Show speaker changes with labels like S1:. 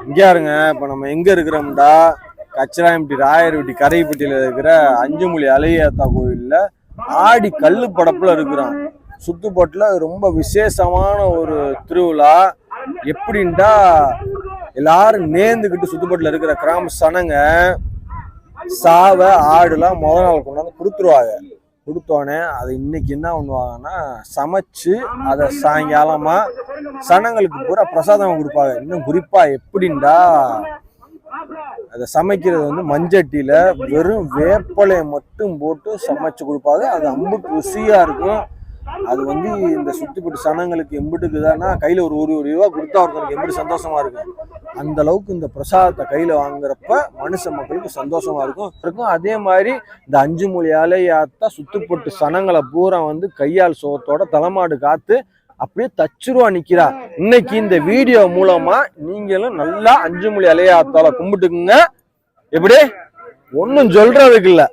S1: இங்கே இருங்க. இப்போ நம்ம எங்கே இருக்கிறோம்டா, கச்சிராயம்பட்டி ராயர்வட்டி கரைப்பட்டியில் இருக்கிற அஞ்சுமொழி அலையாத்தா கோயிலில் ஆடி கல்லு படப்பில் இருக்கிறோம். சுத்துப்பட்டில் ரொம்ப விசேஷமான ஒரு திருவிழா. எப்படின்டா எல்லாரும் நேர்ந்துக்கிட்டு சுத்துப்பட்டில் இருக்கிற கிராம சனங்க சாவை ஆடுலாம் முதல் நாள் கொண்டாந்து கொடுத்துருவாங்க. கொடுத்தோடனே அதை இன்னைக்கு என்ன பண்ணுவாங்கன்னா சமைச்சு அதை சாயங்காலமா சனங்களுக்கு பூரா பிரசாதம் கொடுப்பாங்க. இன்னும் குறிப்பா எப்படின்டா அதை சமைக்கிறது வந்து மஞ்சட்டியில வெறும் வேப்பலையை மட்டும் போட்டு சமைச்சு கொடுப்பாங்க. அது அம்புட்டு ருசியா இருக்கும். அது வந்து இந்த சுத்திப்பட்டு சனங்களுக்கு எம்பிட்டுக்குதானா கையில ஒரு ரூபா கொடுத்தா ஒருத்தனுக்கு எப்படி சந்தோஷமா இருக்கும். அந்த அளவுக்கு இந்த பிரசாதத்தை கையில வாங்குறப்ப மனுஷ மக்களுக்கு சந்தோஷமா இருக்கும். அதே மாதிரி இந்த அஞ்சுமொழி அலையாத்தா சுத்துப்பட்டு சனங்களை பூரா வந்து கையால் சோத்தோட தலைமாடு காத்து அப்படியே தச்சுருவா நிக்கிறா. இன்னைக்கு இந்த வீடியோ மூலமா நீங்களும் நல்லா அஞ்சுமொழி அலையாத்தால கும்பிட்டுக்குங்க. எப்படி ஒன்னும் சொல்றதுக்கு இல்ல.